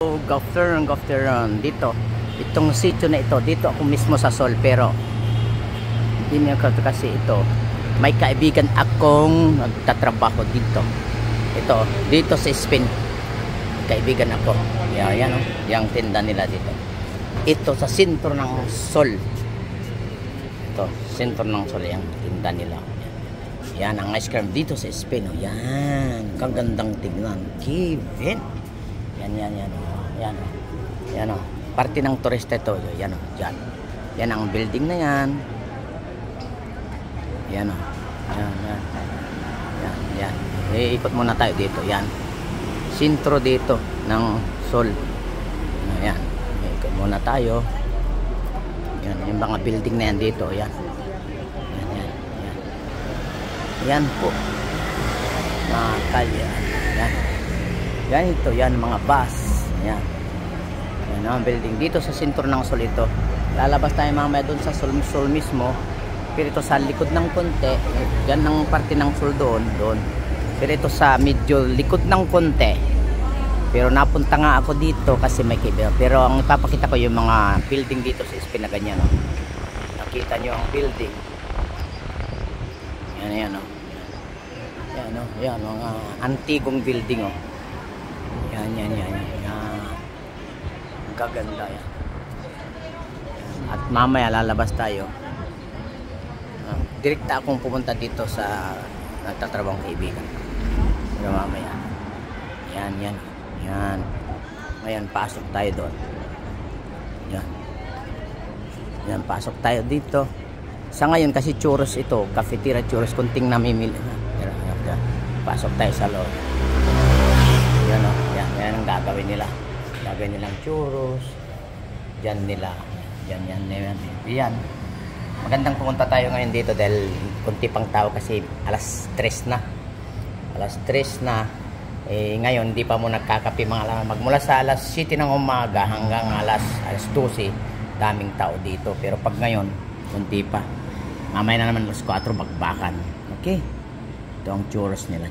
Good afternoon dito. Itong sitio na ito, dito ako mismo sa Sol, pero hindi niya kasi ito. May kaibigan akong nagtatrabaho dito. Ito, dito sa Spain. Kaibigan ako. Yan oh, yung tinda nila dito. Ito sa sentro ng Sol. Ito, sentro ng Sol yung tinda nila. Yan ang ice cream dito sa Spain. Oh. Yan, kagandang tignan. Kevin. Yan o. Parte ng turista ito. Yan o. Yan ang building na yan. Yan o. Yan. Iikot muna tayo dito. Yan. Sentro dito ng Sol. Yan. Iikot muna tayo. Yan. Yung mga building na yan dito. Yan. Yan po. Mga kalye. Yan. Yan ito, yan mga bus. Yan. Yan ang building dito sa sentro ng Sol ito. Lalabas tayo mamaya doon sa Sol mismo. Pero ito sa likod ng konti, yan ang parte ng Sol doon. Pero ito sa medyo likod ng konti. Pero napunta nga ako dito kasi may kaibigan. Pero ang ipapakita ko yung mga building dito sa Spain na ganyan. No? Nakita nyo ang building. Yan o. Yan mga antigong building o. Yan. Kaganda yan. At mamaya lalabas tayo. Direkta akong pumunta dito sa nagtatrabahong kaibigan. Pero mamaya. Yan. Ngayon pasok tayo doon. Yan, pasok tayo dito. Sa ngayon kasi churros ito, cafeteria churros, kunting namimili. Pasok tayo sa loob. Yan ang gagawin nila. Gagawin nilang churros. Yan. Magandang pumunta tayo ngayon dito dahil kunti pang tao kasi alas 3 na. Ngayon hindi pa mo nagkakape mga alam. Magmula sa alas 7 ng umaga hanggang alas 12, daming tao dito. Pero pag ngayon, kunti pa. Mamaya na naman alas 4 bagbakan. Okay? Ito ang churros nila.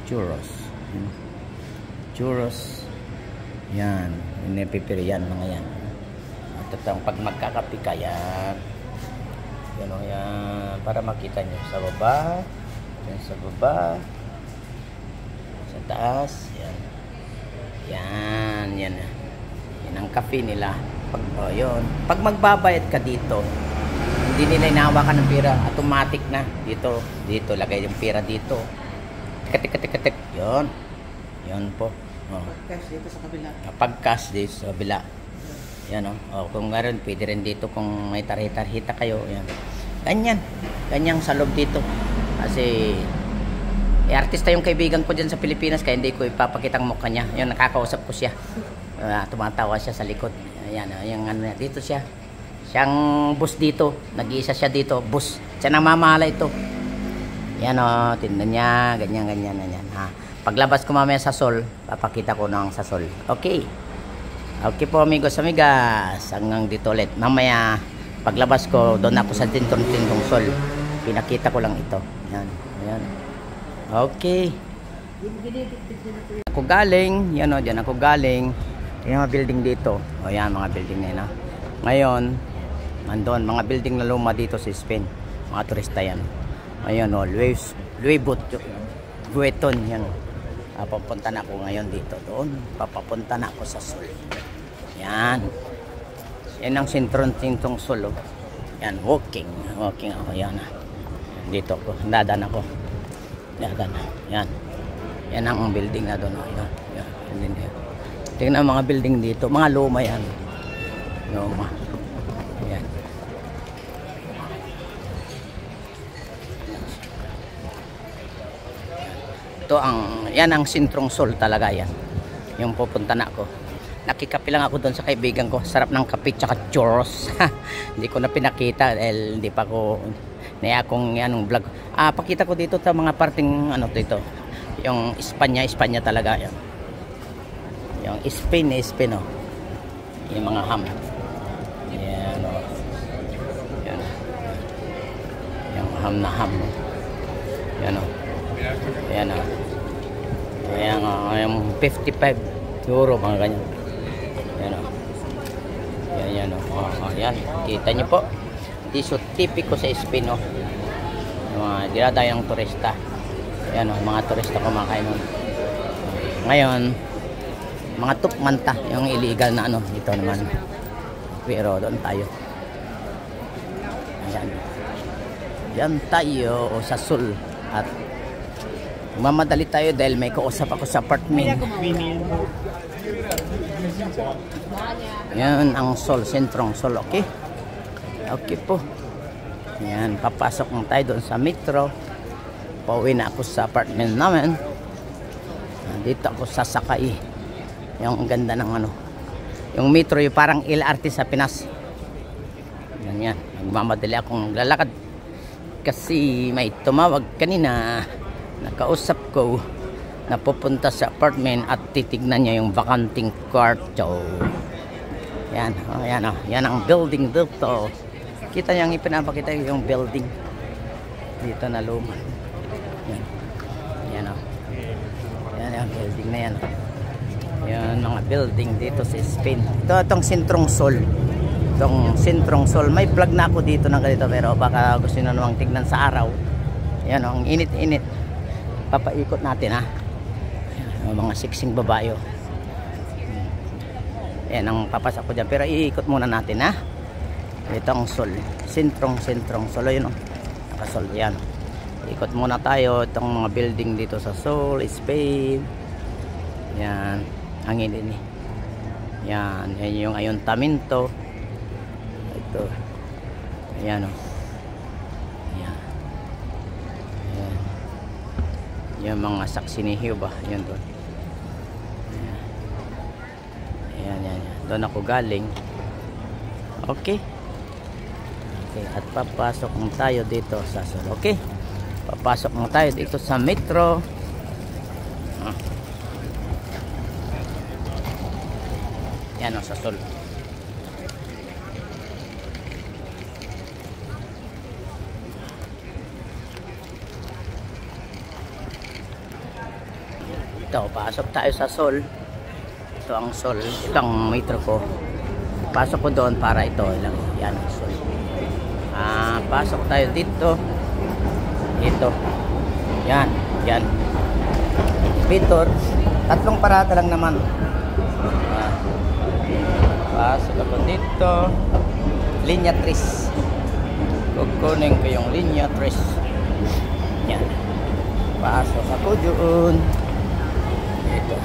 Churros. Yan. Inipipirian mga yan. At ito pag magkakape ka yan. Yan. Para makita nyo. Sa baba. Yan sa baba. Sa taas. Yan. Yan ang kape nila. Pag magbabayad ka dito, hindi nila inahawakan ng pera. Automatic na. Dito. Lagay yung pera dito. Tik. Yan po. Pag-cash dito sa kabila. Pag-cash dito sa kabila. Yan o. Kung meron, pwede rin dito kung may tarhita kayo. Yan. Ganyan sa loob dito. Kasi artista yung kaibigan ko dyan sa Pilipinas kaya hindi ko ipapakita ang mukha niya. Yan, nakakausap ko siya. Tumatawa siya sa likod. Ayan, dito siya. Siyang boss dito. Nag-iisa siya dito. Boss. Siya nang mamahala ito. Yan o. Tindan niya. Ganyan. Ha. Paglabas ko mamaya sa Sol, papakita ko ng sa Sol. Okay po amigos, amigas. Hanggang dito ulit. Mamaya, paglabas ko, doon ako sa tintong Sol. Pinakita ko lang ito. Yan. Okay. Ako galing. Diyan ako galing. Yung mga building dito. Yan, mga building na yun. Ngayon, nandun, mga building na luma dito sa Spain. Mga turista yan. Ngayon, Louis Vuitton. Yan. Papunta na ako ngayon dito. Doon. Papapunta na ako sa Sol. Yan ang sentro-sentrong Sol. Yan, walking ako. Yan. Dito ako. Dadan ako. Yan ang building na doon. Yan. Tingnan ang mga building dito. Mga luma yan. Luma. Yan. Yan ang sentrong Sol talaga yan. Yung pupunta na ako. Nakikape lang ako doon sa kaibigan ko. Sarap ng kape tsaka churros. Hindi ko na pinakita dahil hindi pa ko akong vlog. Pakita ko dito sa mga parting dito. Yung Espanya talaga yan. Yung Spain oh. Yung mga ham. Yan oh. Yung ham na ham. Yan oh. Yung 55 euro mga ganyan. Yan, kita nyo po. Tiso tipiko sa Spain, oh. Dinadayo ng turista. Yan, oh, mga turista kumakain nun. Ngayon, mga tukmanta, yung illegal na ano, ito naman. Pero doon tayo. Ayan. Yan tayo sa Sul. At mamadali tayo dahil may kausap ako sa apartment. Yan ang Sol, sentrong Sol, okay? Okay po. Yan, papasok na tayo doon sa metro. Pauwi na ako sa apartment namin. Dito ako sasakay. Yung ganda ng ano. Yung metro, yung parang LRT sa Pinas. Yan. Nagmamadali akong lalakad. Kasi may tumawag kanina. Nakausap ko na pupunta sa apartment at titignan niya yung vacanting kwarto. Yan. Yan ang building dito. Kita niyo ang ipinapakita yung building. Dito na luma. Yan. Yan ang building na yan. Yan mga building dito sa Spain. Itong sentrong Sol. Itong sentrong Sol. May vlog na ako dito ng ganito pero baka gusto nyo namang tignan sa araw. Yan ang init-init. Papaikot natin ha. Yan, mga siksing babayo. Yan ang papasak ko dyan. Pero iikot muna natin ha. Itong Sol. Sentrong Sol. Yun o. Nakasol. Yan. Ikot muna tayo. Itong mga building dito sa Sol, Spain. Yan. Hangin din eh. Yan. Yan yung Ayuntamiento. Ito. Ayan o. Yan. Yan. Yung mga saksi ni Jehovah. Yan doon. Yan. Doon ako galing. Okay. At papasok mo tayo dito sa Sol. Okay. Papasok mo tayo dito sa metro. Yan o, sa Sol. Ito, pasok tayo sa Sol. Ito ang Sol. Ito ang metro ko. Pasok ko doon para ito lang. Yan ang Sol. Pasok tayo dito. Ito. Yan. Pitor. 3 parada lang naman. Pasok ako dito. Linya 3. Kukunin ko yung linya 3. Yan. Pasok ako doon. Ito.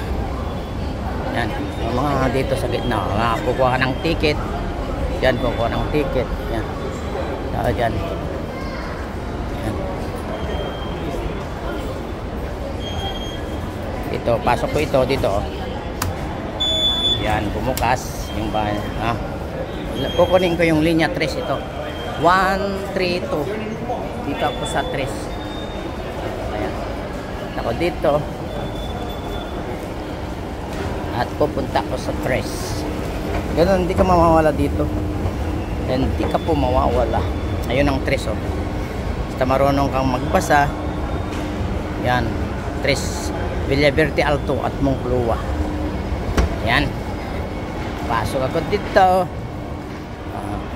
Yan. Yung mga dito sa gitna. Kukuha ka ng ticket. Yan. Kukuha ng ticket. Yan. Dyan. Yan. Ito. Pasok ko ito dito. Yan. Bumukas. Yung bahay. Kukunin ko yung linya 3 ito. 132. Dito ako sa 3. Ayan. Ako dito. At pupunta ako sa 3. Ganun, hindi ka mawawala dito. Hindi ka po mawawala. Ayun ang 3 oh. Basta marunong kang magbasa. Yan. 3. Villaverde Alto at Moncloa. Yan. Pasok ako dito.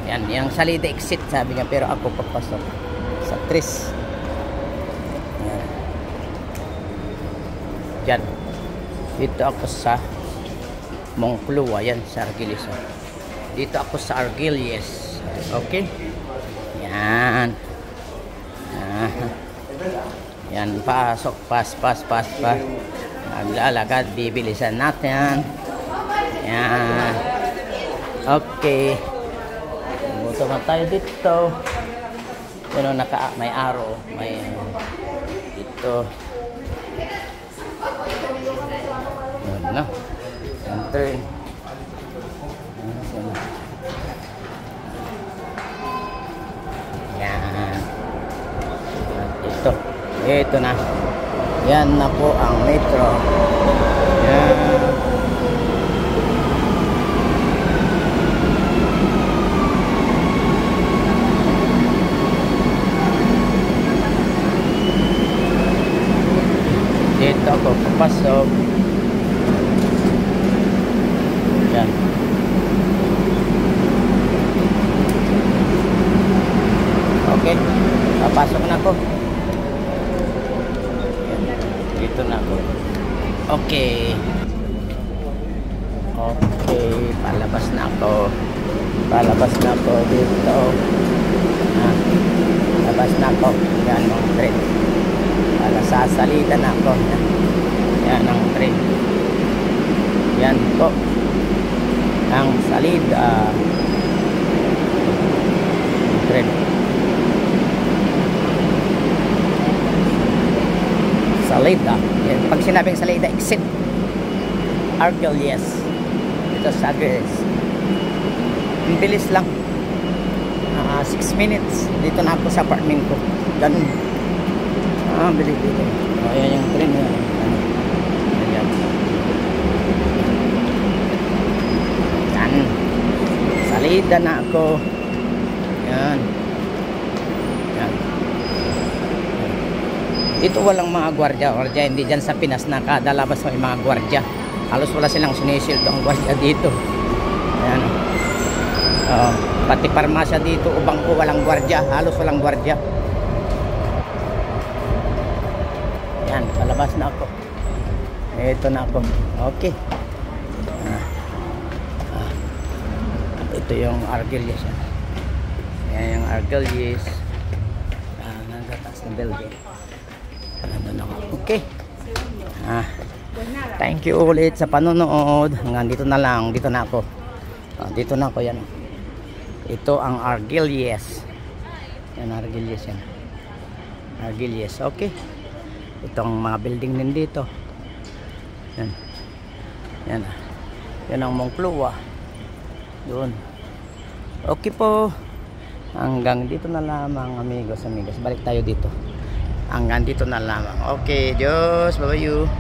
Yan, yung salida exit sabi niya, pero ako papasok sa 3. Yan. Yan. Dito ako sa Moncloa, yan sa Argilles. Dito ako sa Argilles. Okay? Yan. Yan, pasok, pas. Maglalakad, bibilisan natin. Yan. Okay. Buto na tayo dito. Yan o, may araw. May dito. Yan na. Enter. Yan. Ito na. Yan na po ang metro. Yan. Dito ako papasok. Yan. Palabas na ako. Palabas na ako dito. Labas na ako. Yan ang train. Para sasalida na ako. Yan ang train. Yan po. Ang salida. Train. Salida. Yan. Pag sinabing salida, exit. Argelies. Ito sa Argelies. Ang bilis lang. 6 minutes. Dito na ako sa apartment ko. Ganun. Bilis dito. Ayan yung train. Ayan. Yan. Salida na ako. Yan. Yan. Dito walang mga gwardya. Hindi dyan sa Pinas na kada labas may mga gwardya. Halos wala silang sinisildo ang gwardya dito. Ayan. Pati parmasya dito o bangko walang gwardya. Halos walang gwardya. Yan. Palabas na ako. Ito na ako. Okay. Ito yung Argelies. Yan yung Argelies. Nagataas ng building. Nandun ako. Okay. Thank you ulit sa panonood. Hanggang dito na lang. Dito na ako. Dito na ako. Yan. Ito ang Argelies. Yan Argelies yan. Argelies. Okay. Itong mga building din dito. Yan. Yan. Yan ang Moncloa. Doon. Okay po. Hanggang dito na lamang amigos. Balik tayo dito. Hanggang dito na lamang. Okay. Diyos. Bye-bye you.